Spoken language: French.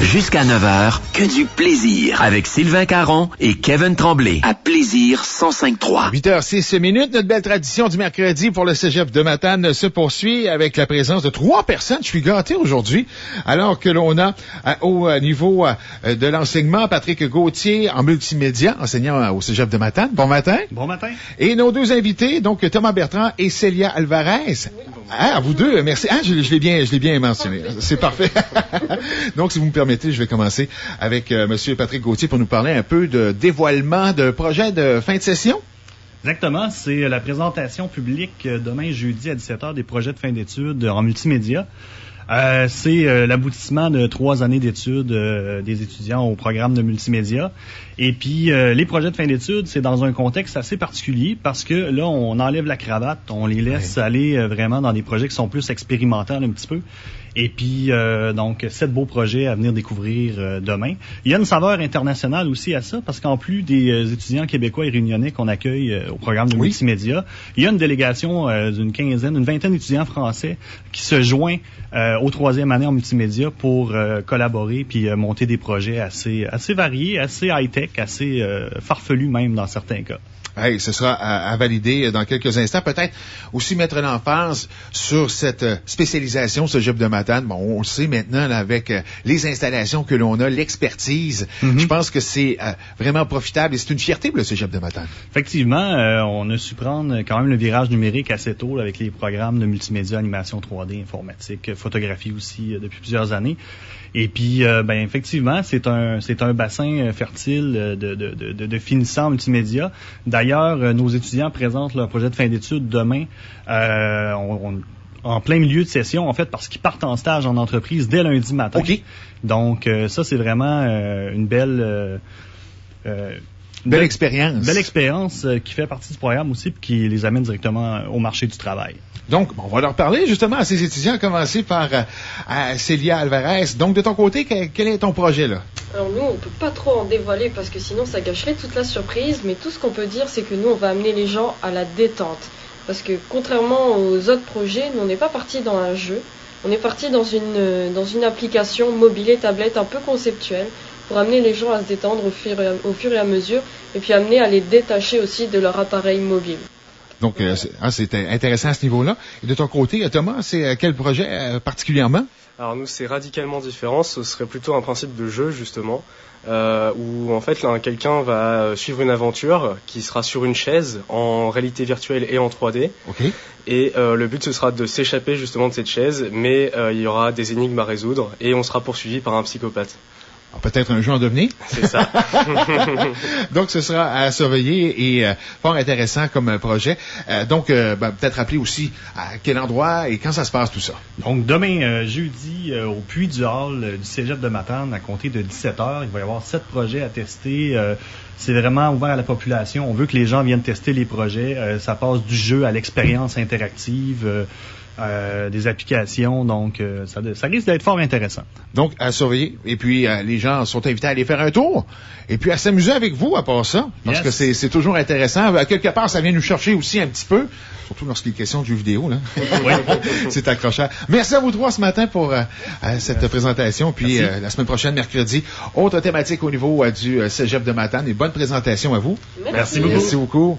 Jusqu'à 9h, que du plaisir. Avec Sylvain Caron et Kevin Tremblay. À Plaisir 105.3. 8h06. Notre belle tradition du mercredi pour le Cégep de Matane se poursuit avec la présence de 3 personnes. Je suis gâté aujourd'hui. Alors que l'on a au niveau de l'enseignement Patrick Gauthier en multimédia, enseignant au Cégep de Matane. Bon matin. Bon matin. Et nos 2 invités, donc Thomas Bertrand et Célia Alvarez. Ah, vous deux, merci. Ah, je l'ai bien mentionné. C'est parfait. Donc, si vous me permettez, je vais commencer avec Monsieur Patrick Gauthier pour nous parler un peu de dévoilement de projet de fin de session. Exactement. C'est la présentation publique demain jeudi à 17h des projets de fin d'études en multimédia. C'est l'aboutissement de 3 années d'études des étudiants au programme de multimédia. Et puis, les projets de fin d'études, c'est dans un contexte assez particulier parce que là, on enlève la cravate, on les laisse aller vraiment dans des projets qui sont plus expérimentaux un petit peu. Et puis, donc, 7 beaux projets à venir découvrir demain. Il y a une saveur internationale aussi à ça, parce qu'en plus des étudiants québécois et réunionnais qu'on accueille au programme de multimédia, il y a une délégation d'une vingtaine d'étudiants français qui se joint aux 3e année en multimédia pour collaborer puis monter des projets assez variés, assez high-tech, assez farfelus même dans certains cas. Hey, ce sera à valider dans quelques instants. Peut-être aussi mettre l'emphase sur cette spécialisation Cégep de Matane. Bon, on le sait maintenant là, avec les installations que l'on a, l'expertise. Je pense que c'est vraiment profitable et c'est une fierté pour le Cégep de Matane. Effectivement, on a su prendre quand même le virage numérique assez tôt là, avec les programmes de multimédia, animation 3D, informatique, photographie aussi depuis plusieurs années. Et puis, effectivement, c'est un bassin fertile de finissants multimédia. D'ailleurs, nos étudiants présentent leur projet de fin d'études demain en plein milieu de session, en fait, parce qu'ils partent en stage en entreprise dès lundi matin. OK. Donc, ça, c'est vraiment une belle expérience. Belle expérience qui fait partie du programme aussi et qui les amène directement au marché du travail. Donc, on va leur parler justement à ces étudiants, à commencer par Célia Alvarez. Donc, de ton côté, quel est ton projet là? Alors nous, on peut pas trop en dévoiler parce que sinon ça gâcherait toute la surprise, mais tout ce qu'on peut dire, c'est que nous, on va amener les gens à la détente. Parce que contrairement aux autres projets, nous, on n'est pas parti dans un jeu, on est parti dans une application mobile et tablette un peu conceptuelle pour amener les gens à se détendre au fur et à mesure et puis amener à les détacher aussi de leur appareil mobile. Donc, c'est intéressant à ce niveau-là. Et de ton côté, Thomas, c'est quel projet particulièrement? Alors nous, c'est radicalement différent. Ce serait plutôt un principe de jeu, justement, où en fait, là, quelqu'un va suivre une aventure qui sera sur une chaise en réalité virtuelle et en 3D. Okay. Et le but, ce sera de s'échapper justement de cette chaise, mais il y aura des énigmes à résoudre et on sera poursuivi par un psychopathe. Alors, peut-être un jeu en devenir. C'est ça. Donc, ce sera à surveiller et fort intéressant comme projet. Donc, peut-être rappeler aussi à quel endroit et quand ça se passe tout ça. Donc, demain, jeudi, au Puy du Hall du Cégep de Matane, à compter de 17h, il va y avoir 7 projets à tester. C'est vraiment ouvert à la population. On veut que les gens viennent tester les projets. Ça passe du jeu à l'expérience interactive. Des applications, donc ça risque d'être fort intéressant. Donc, à surveiller. Et puis, les gens sont invités à aller faire un tour. Et puis, à s'amuser avec vous à part ça. Parce que c'est toujours intéressant. Quelque part, ça vient nous chercher aussi un petit peu. Surtout lorsqu'il est question de jeux vidéo, là. Oui. C'est accrocheur. Merci à vous 3 ce matin pour cette présentation. Puis, la semaine prochaine, mercredi, autre thématique au niveau du Cégep de Matane. Et bonne présentation à vous. Merci beaucoup.